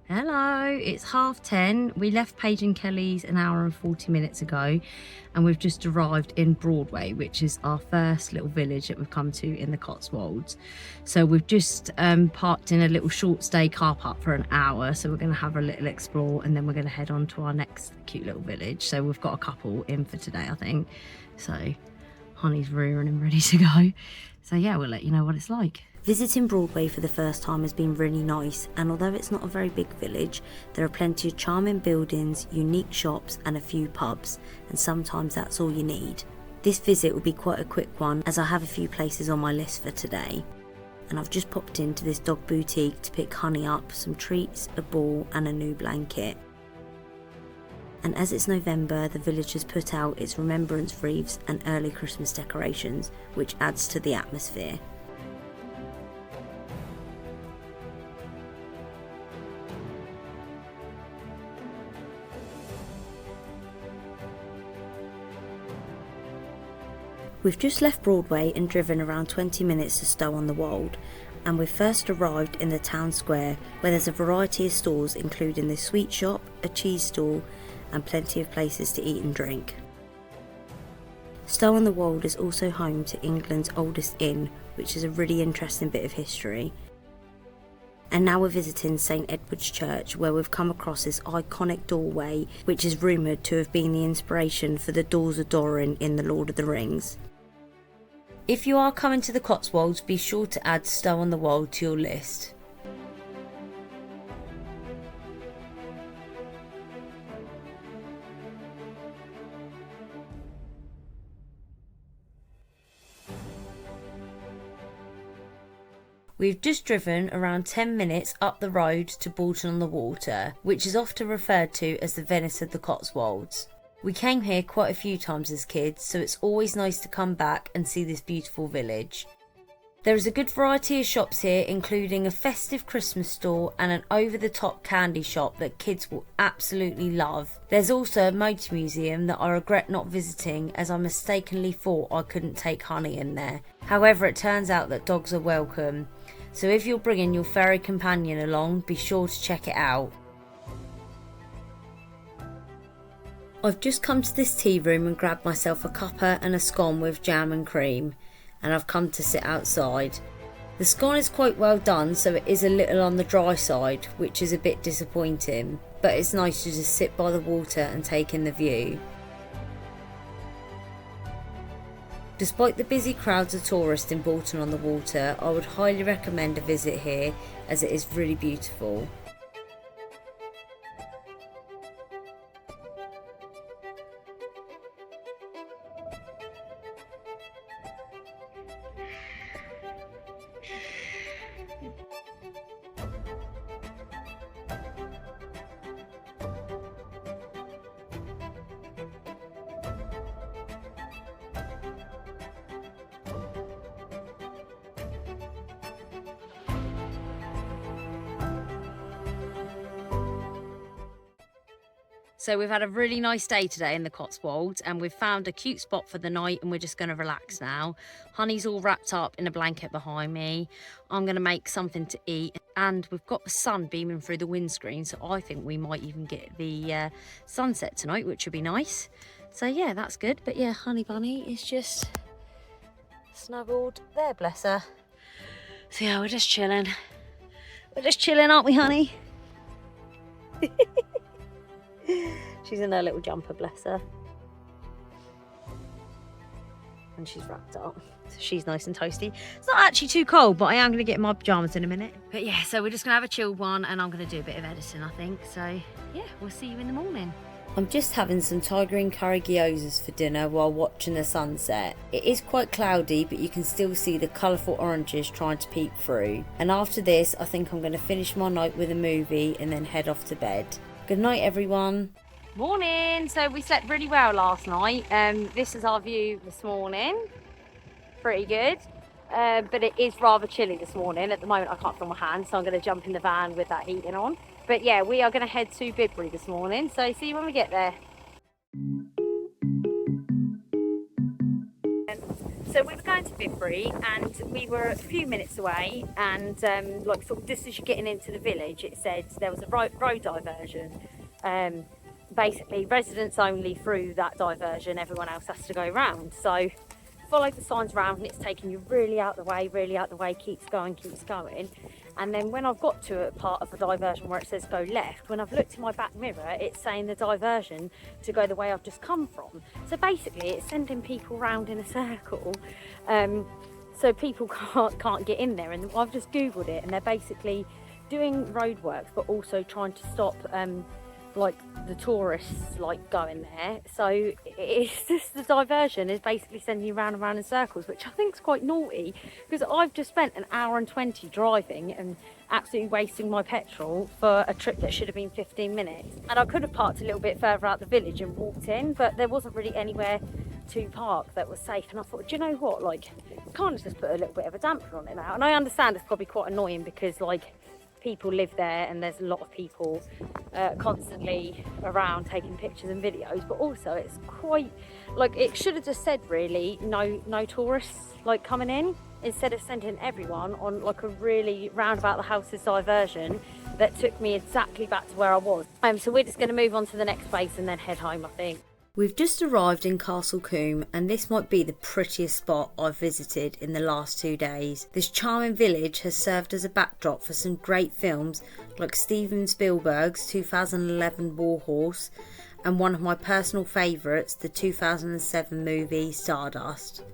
Hello, it's 10:30. We left Paige and Kelly's an hour and 40 minutes ago, and we've just arrived in Broadway, which is our first little village that we've come to in the Cotswolds. So we've just parked in a little short stay car park for an hour. So we're going to have a little explore, and then we're going to head on to our next cute little village. So we've got a couple in for today, I think. So Honey's rearing and ready to go. So yeah, we'll let you know what it's like. Visiting Broadway for the first time has been really nice, and although it's not a very big village, there are plenty of charming buildings, unique shops and a few pubs, and sometimes that's all you need. This visit will be quite a quick one as I have a few places on my list for today. And I've just popped into this dog boutique to pick Honey up some treats, a ball and a new blanket. And as it's November, the village has put out its remembrance wreaths and early Christmas decorations, which adds to the atmosphere. We've just left Broadway and driven around 20 minutes to Stow-On-The-Wold, and we've first arrived in the town square where there's a variety of stores including the sweet shop, a cheese stall and plenty of places to eat and drink. Stow-On-The-Wold is also home to England's oldest inn, which is a really interesting bit of history. And now we're visiting St Edward's Church, where we've come across this iconic doorway which is rumoured to have been the inspiration for the doors of Dorin in The Lord of the Rings. If you are coming to the Cotswolds, be sure to add Stow-On-The-Wold to your list. We've just driven around 10 minutes up the road to Bourton-On-The-Water, which is often referred to as the Venice of the Cotswolds. We came here quite a few times as kids, so it's always nice to come back and see this beautiful village. There is a good variety of shops here, including a festive Christmas store and an over-the-top candy shop that kids will absolutely love. There's also a motor museum that I regret not visiting, as I mistakenly thought I couldn't take Honey in there. However, it turns out that dogs are welcome, so if you're bringing your furry companion along, be sure to check it out. I've just come to this tea room and grabbed myself a cuppa and a scone with jam and cream, and I've come to sit outside. The scone is quite well done, so it is a little on the dry side, which is a bit disappointing, but it's nice to just sit by the water and take in the view. Despite the busy crowds of tourists in Bourton-On-The-Water, I would highly recommend a visit here, as it is really beautiful. So we've had a really nice day today in the Cotswolds, and we've found a cute spot for the night, and we're just going to relax now. Honey's all wrapped up in a blanket behind me. I'm going to make something to eat, and we've got the sun beaming through the windscreen, so I think we might even get the sunset tonight, which would be nice. So yeah, that's good. But yeah, Honey Bunny is just snuggled there, bless her. So yeah, we're just chilling. We're just chilling, aren't we, Honey? She's in her little jumper, bless her. And she's wrapped up, so she's nice and toasty. It's not actually too cold, but I am going to get in my pyjamas in a minute. But yeah, so we're just going to have a chilled one, and I'm going to do a bit of editing, I think. So yeah, we'll see you in the morning. I'm just having some Thai green curry gyozas for dinner while watching the sunset. It is quite cloudy, but you can still see the colourful oranges trying to peek through. And after this, I think I'm going to finish my night with a movie and then head off to bed. Good night, everyone. Morning. So we slept really well last night. This is our view this morning. Pretty good. But it is rather chilly this morning. At the moment, I can't feel my hands, so I'm going to jump in the van with that heating on. But yeah, we are going to head to Bidbury this morning. So see you when we get there. So we were going to Bidbury and we were a few minutes away, and like sort of just as you're getting into the village, it said there was a road diversion. Basically residents only through that diversion, everyone else has to go round. So follow the signs round and it's taking you really out the way, keeps going. And then when I've got to a part of the diversion where it says go left, when I've looked in my back mirror, it's saying the diversion to go the way I've just come from. So basically it's sending people round in a circle, so people can't get in there. And I've just Googled it, and they're basically doing roadworks but also trying to stop like the tourists like going there. So it's just, the diversion is basically sending you round and round in circles, which I think is quite naughty, because I've just spent an hour and 20 driving and absolutely wasting my petrol for a trip that should have been 15 minutes. And I could have parked a little bit further out the village and walked in, but there wasn't really anywhere to park that was safe. And I thought, do you know what, like, kind of just put a little bit of a damper on it now. And I understand it's probably quite annoying because like people live there and there's a lot of people constantly around taking pictures and videos, but also it's quite like, it should have just said really no tourists like coming in, instead of sending everyone on like a really roundabout the houses diversion that took me exactly back to where I was. So we're just going to move on to the next place and then head home, I think. We've just arrived in Castle Combe, and this might be the prettiest spot I've visited in the last 2 days. This charming village has served as a backdrop for some great films like Steven Spielberg's 2011 Warhorse and one of my personal favourites, the 2007 movie Stardust.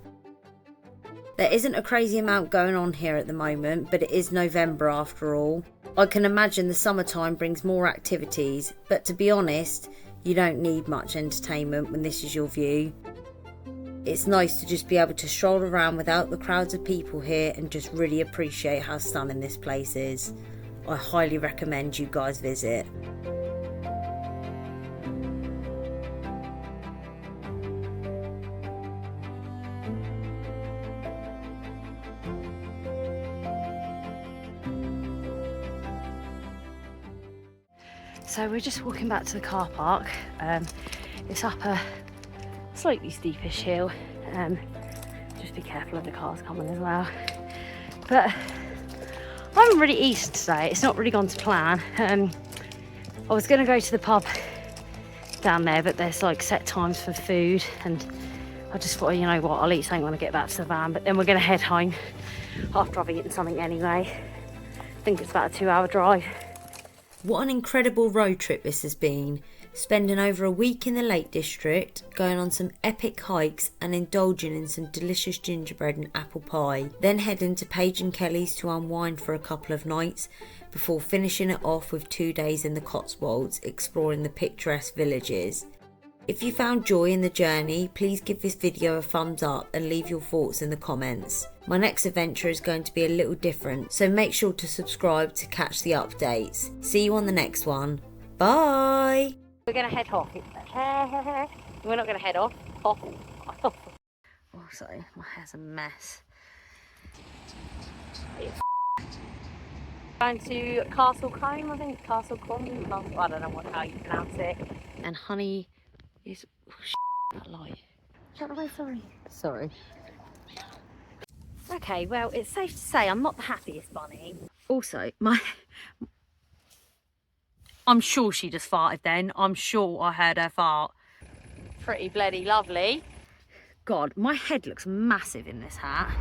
There isn't a crazy amount going on here at the moment, but it is November after all. I can imagine the summertime brings more activities, but to be honest, you don't need much entertainment when this is your view. It's nice to just be able to stroll around without the crowds of people here and just really appreciate how stunning this place is. I highly recommend you guys visit. So we're just walking back to the car park. It's up a slightly steepish hill. Just be careful of the cars coming as well. But I haven't really eaten today. It's not really gone to plan. I was going to go to the pub down there, but there's like set times for food, and I just thought, you know what, I'll eat something when I get back to the van. But then we're going to head home after I've eaten something anyway. I think it's about a 2-hour drive. What an incredible road trip this has been, spending over a week in the Lake District, going on some epic hikes and indulging in some delicious gingerbread and apple pie, then heading to Paige and Kelly's to unwind for a couple of nights before finishing it off with 2 days in the Cotswolds exploring the picturesque villages. If you found joy in the journey, please give this video a thumbs up and leave your thoughts in the comments. My next adventure is going to be a little different, so make sure to subscribe to catch the updates. See you on the next one. Bye! We're going to head off. We're not going to head off. Oh, sorry, my hair's a mess. Going to Castle Combe, I think. Castle Combe. I don't know how you pronounce it. And honey is... Oh, that light. Shut the way, sorry. Okay, well, it's safe to say I'm not the happiest bunny. Also, I'm sure she just farted then. I'm sure I heard her fart. Pretty bloody lovely. God, my head looks massive in this hat.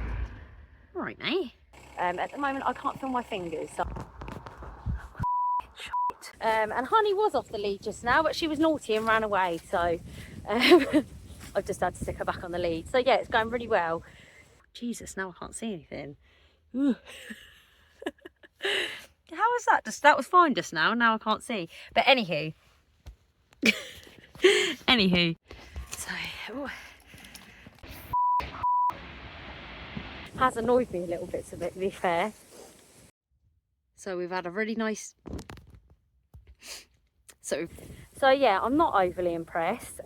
All right, mate. At the moment, I can't feel my fingers, so... and Honey was off the lead just now, but she was naughty and ran away, so I've just had to stick her back on the lead. So yeah, it's going really well. Jesus, now I can't see anything. How was that? That was fine just now. Now I can't see. But anywho, so has annoyed me a little bit, to be fair. So we've had a really nice. So yeah, I'm not overly impressed.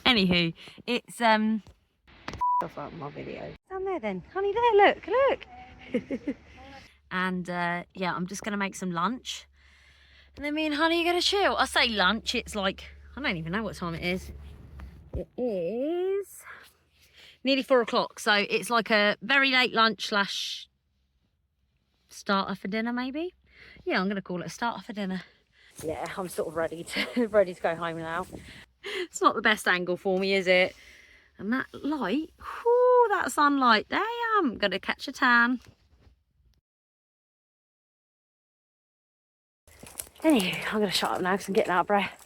Anywho, it's off out my video. Down there then, Honey, there, look. And yeah, I'm just gonna make some lunch, and then me and Honey are gonna chill. I say lunch, it's like, I don't even know what time it is. It is Nearly 4 o'clock, so it's like a very late lunch slash starter for dinner, maybe. Yeah, I'm gonna call it a starter for dinner. Yeah, I'm sort of ready to go home now. It's not the best angle for me, is it? And that light, whoo, that sunlight, damn, gonna catch a tan. Anyway, I'm gonna shut up now because I'm getting out of breath.